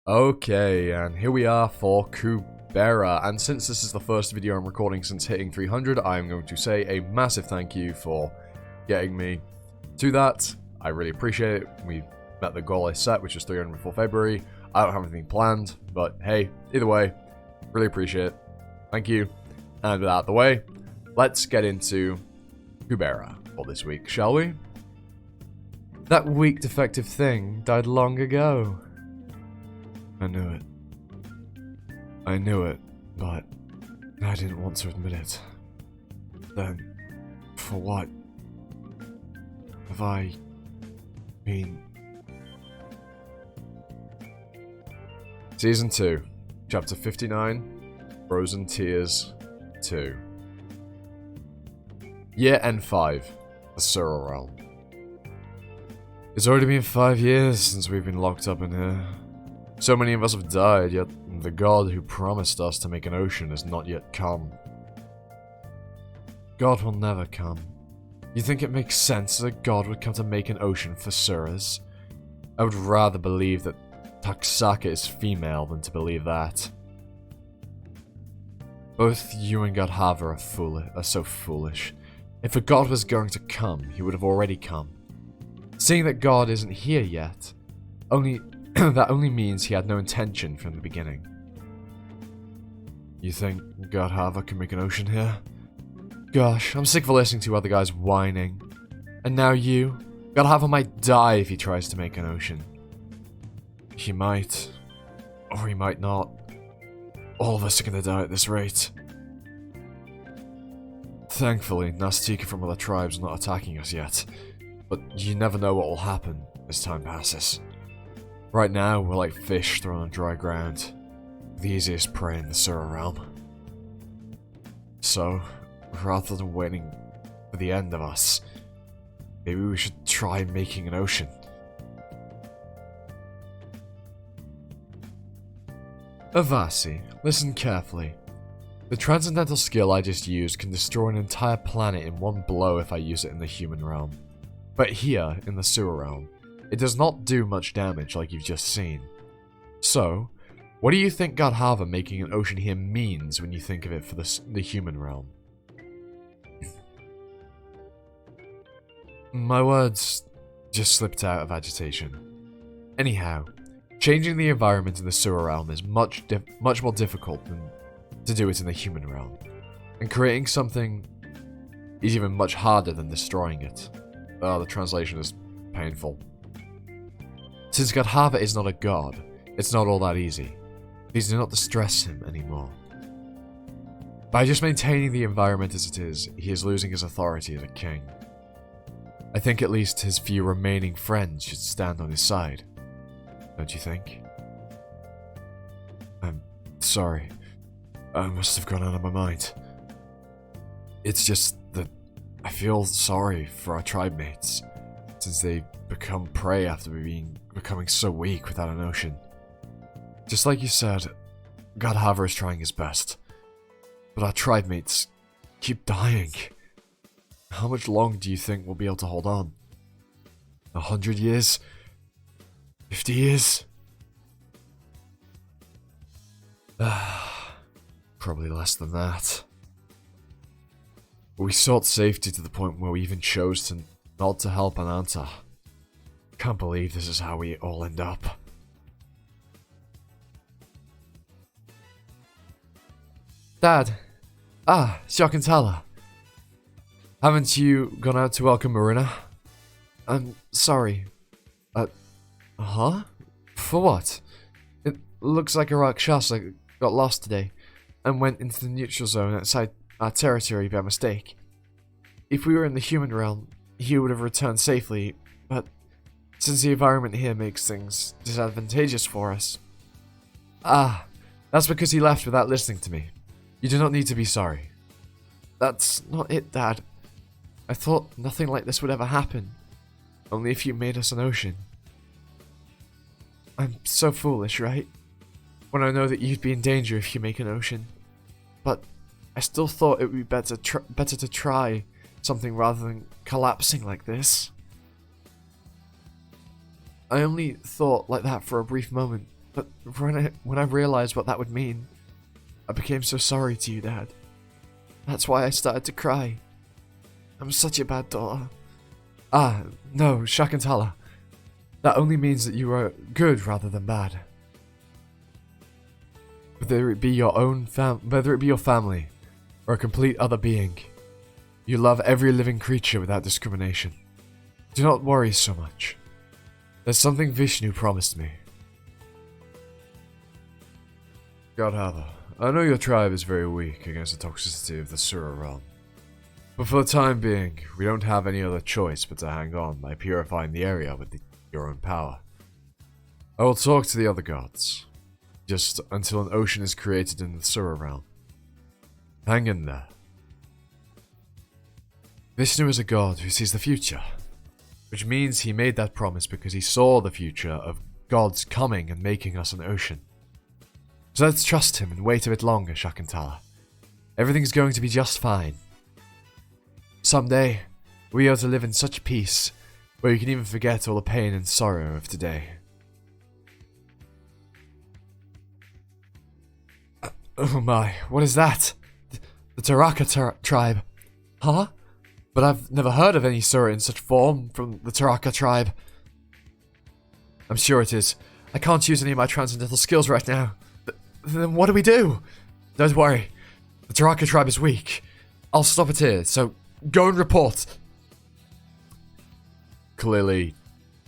Okay, and here we are for Kubera, and since this is the first video I'm recording since hitting 300, I'm going to say a massive thank you for getting me to that. I really appreciate it. We met the goal I set, which is 300 before February. I don't have anything planned, but hey, either way, really appreciate it. Thank you. And with that out of the way, let's get into Kubera for this week, shall we? That weak defective thing died long ago. I knew it. I knew it, but I didn't want to admit it. Then, for what? Have I been... Season 2, Chapter 59, Frozen Tears 2. Year N5, the Surreal Realm. It's already been 5 years since we've been locked up in here. So many of us have died, yet the god who promised us to make an ocean has not yet come. God will never come. You think it makes sense that a god would come to make an ocean for Suras? I would rather believe that Taksaka is female than to believe that. Both you and Ghardharva are so foolish. If a god was going to come, he would have already come. Seeing that God isn't here yet, that only means he had no intention from the beginning. You think Ghardharva can make an ocean here? Gosh, I'm sick of listening to other guys whining. And now you? Ghardharva might die if he tries to make an ocean. He might. Or he might not. All of us are gonna die at this rate. Thankfully, Nastika from other tribes are not attacking us yet. But you never know what will happen as time passes. Right now, we're like fish thrown on dry ground. The easiest prey in the Surreal Realm. So, rather than waiting for the end of us, maybe we should try making an ocean. Avasi, listen carefully. The transcendental skill I just used can destroy an entire planet in one blow if I use it in the human realm. But here, in the sewer realm, it does not do much damage like you've just seen. So, what do you think Ghardharva making an ocean here means when you think of it for the human realm? My words just slipped out of agitation. Anyhow, changing the environment in the sewer realm is much more difficult than to do it in the human realm. And creating something is even much harder than destroying it. The translation is painful. Since Ghardharva is not a god, it's not all that easy. Please do not distress him anymore. By just maintaining the environment as it is, he is losing his authority as a king. I think at least his few remaining friends should stand on his side. Don't you think? I'm sorry. I must have gone out of my mind. It's just that I feel sorry for our tribe mates, since they become prey after becoming so weak without an ocean. Just like you said, Ghardharva is trying his best, but our tribe mates keep dying. How much longer do you think we'll be able to hold on? 100 years? 50 years? Probably less than that. We sought safety to the point where we even chose to nod to help Ananta. Can't believe this is how we all end up. Dad. Shakantala. Haven't you gone out to welcome Marina? I'm sorry. Huh? For what? It looks like a Rakshasa got lost today and went into the neutral zone outside our territory by mistake. If we were in the human realm, he would have returned safely, but since the environment here makes things disadvantageous for us. That's because he left without listening to me. You do not need to be sorry. That's not it, Dad. I thought nothing like this would ever happen. Only if you made us an ocean. I'm so foolish, right? When I know that you'd be in danger if you make an ocean. But I still thought it would be better to try something rather than collapsing like this. I only thought like that for a brief moment, But when I realized what that would mean, I became so sorry to you, Dad. That's why I started to cry. I'm such a bad daughter. Ah, no, Shakuntala. That only means that you are good rather than bad. Whether it be your family or a complete other being, you love every living creature without discrimination. Do not worry so much. There's something Vishnu promised me. Ghardharva, I know your tribe is very weak against the toxicity of the Sura realm. But for the time being, we don't have any other choice but to hang on by purifying the area with your own power. I will talk to the other gods, just until an ocean is created in the Sura realm. Hang in there. Vishnu is a god who sees the future, which means he made that promise because he saw the future of gods coming and making us an ocean. So let's trust him and wait a bit longer, Shakuntala. Everything's going to be just fine. Someday, we are to live in such peace, where you can even forget all the pain and sorrow of today. Oh my, what is that? The Taraka tribe. Huh? But I've never heard of any Sura in such form from the Taraka tribe. I'm sure it is. I can't use any of my transcendental skills right now. Then what do we do? Don't worry. The Taraka tribe is weak. I'll stop it here, so go and report. Clearly,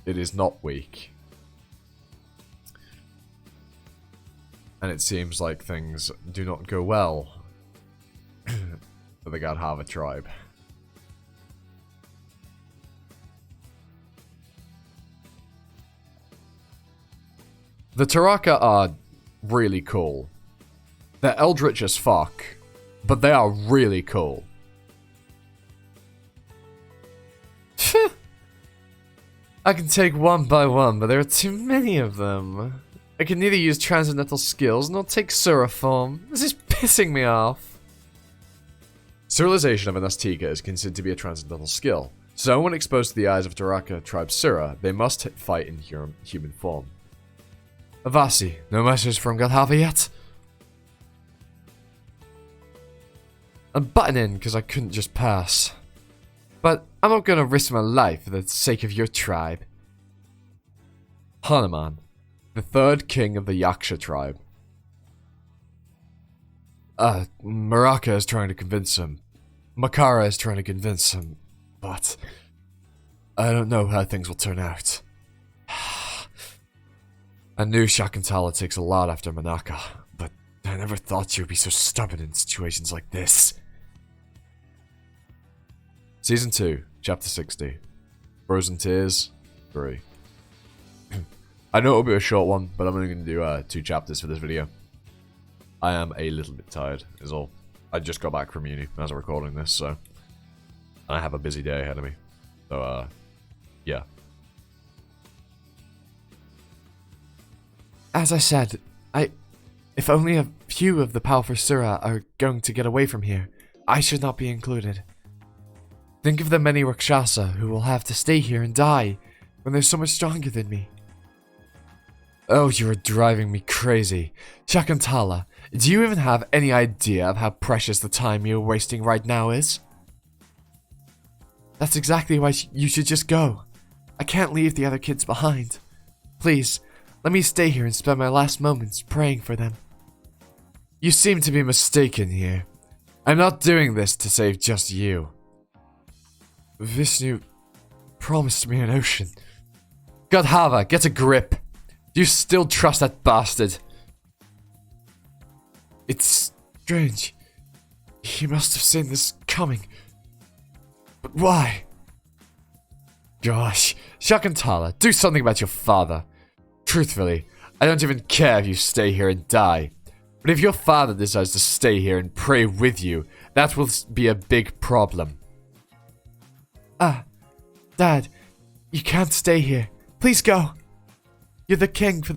it is not weak. And it seems like things do not go well for the Ghardharva tribe. The Taraka are really cool. They're eldritch as fuck, but they are really cool. I can take one by one, but there are too many of them. I can neither use transcendental skills nor take Sura form. This is pissing me off. Sterilization of an Astika is considered to be a transcendental skill, so when exposed to the eyes of Taraka tribe Sura, they must fight in human form. Avasi, no message from Ghardharva yet? I'm butting in because I couldn't just pass. But I'm not going to risk my life for the sake of your tribe. Hanuman, the third king of the Yaksha tribe. Maraka is trying to convince him. Makara is trying to convince him. But I don't know how things will turn out. I knew Shakuntala takes a lot after Manaka, but I never thought she would be so stubborn in situations like this. Season 2, Chapter 60. Frozen Tears 3. I know it'll be a short one, but I'm only going to do 2 chapters for this video. I am a little bit tired, is all. I just got back from uni as I'm recording this, so I have a busy day ahead of me. So, yeah. As I said, if only a few of the powerful Sura are going to get away from here, I should not be included. Think of the many Rakshasa who will have to stay here and die when they're so much stronger than me. Oh, you are driving me crazy. Shakuntala, do you even have any idea of how precious the time you're wasting right now is? That's exactly why you should just go. I can't leave the other kids behind. Please, let me stay here and spend my last moments praying for them. You seem to be mistaken here. I'm not doing this to save just you. Vishnu promised me an ocean. Ghardharva, get a grip. Do you still trust that bastard? It's strange. He must have seen this coming. But why? Gosh, Shakuntala, do something about your father. Truthfully, I don't even care if you stay here and die. But if your father decides to stay here and pray with you, that will be a big problem. Dad, you can't stay here. Please go. You're the king for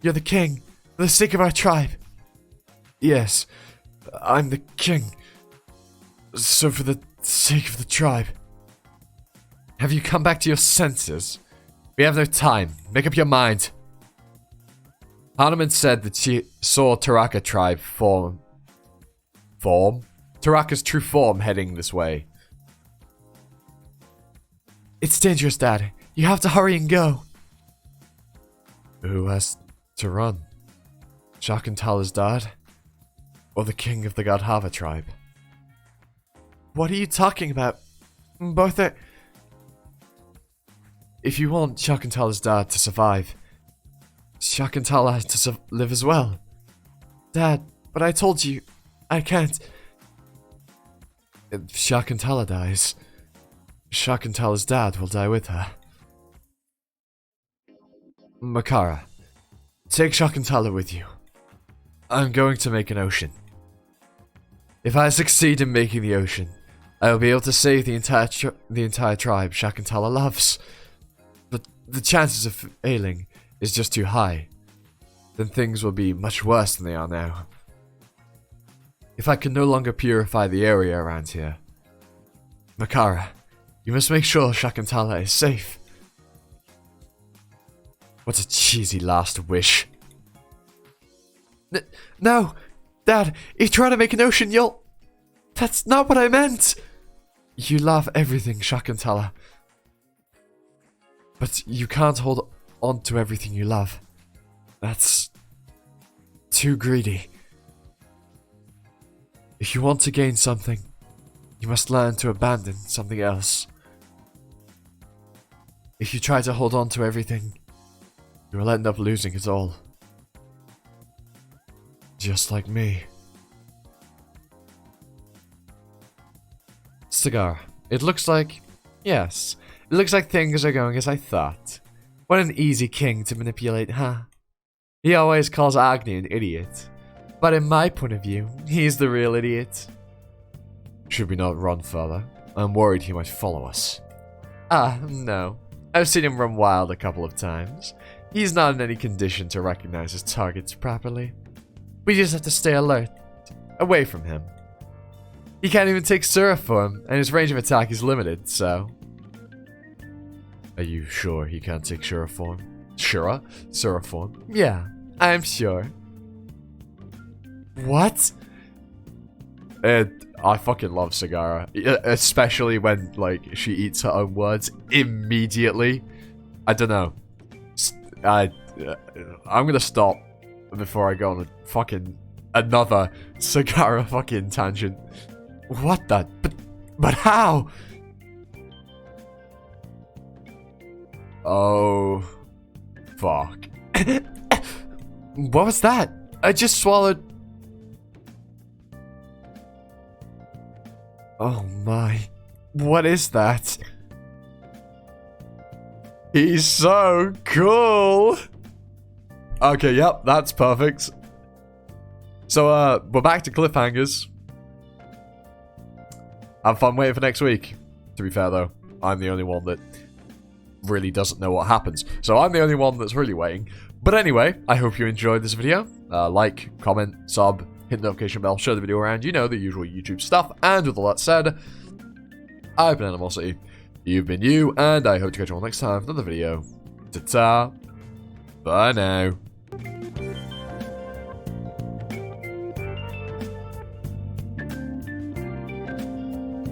the sake of our tribe. Yes, I'm the king. So for the sake of the tribe. Have you come back to your senses? We have no time. Make up your mind. Hanuman said that she saw Taraka tribe form? Taraka's true form heading this way. It's dangerous, Dad. You have to hurry and go. Who has to run? Shakuntala's dad? Or the king of the Ghardharva tribe? What are you talking about? Both are... If you want Shakuntala's dad to survive, Shakuntala has to live as well. Dad, but I told you, I can't. If Shakuntala dies, Shakuntala's dad will die with her. Makara, take Shakuntala with you. I'm going to make an ocean. If I succeed in making the ocean, I will be able to save the entire tribe Shakuntala loves. But the chances of failing is just too high. Then things will be much worse than they are now. If I can no longer purify the area around here, Makara, you must make sure Shakuntala is safe. What a cheesy last wish. No! Dad, if you try to make an ocean, you'll... That's not what I meant! You love everything, Shakuntala. But you can't hold on to everything you love. That's... too greedy. If you want to gain something, you must learn to abandon something else. If you try to hold on to everything, you will end up losing it all. Just like me. Cigar. It looks like... Yes. It looks like things are going as I thought. What an easy king to manipulate, huh? He always calls Agni an idiot. But in my point of view, he's the real idiot. Should we not run further? I'm worried he might follow us. Ah, no. I've seen him run wild a couple of times. He's not in any condition to recognize his targets properly. We just have to stay alert, away from him. He can't even take Sura form, and his range of attack is limited, so... Are you sure he can't take Sura form? Sura form? Yeah, I'm sure. What? I fucking love Sagara, especially when, like, she eats her own words immediately. I don't know. I'm gonna stop before I go on a fucking another Sagara fucking tangent. What the? But how? Oh, fuck. What was that? I just swallowed. Oh my. What is that? He's so cool. Okay, yep, that's perfect. So, we're back to cliffhangers. Have fun waiting for next week. To be fair, though, I'm the only one that really doesn't know what happens. So I'm the only one that's really waiting. But anyway, I hope you enjoyed this video. Like, comment, sub, hit the notification bell, share the video around. You know, the usual YouTube stuff. And with all that said, I've been Animosity. You've been you, and I hope to catch you all next time for another video. Ta-ta. Bye now.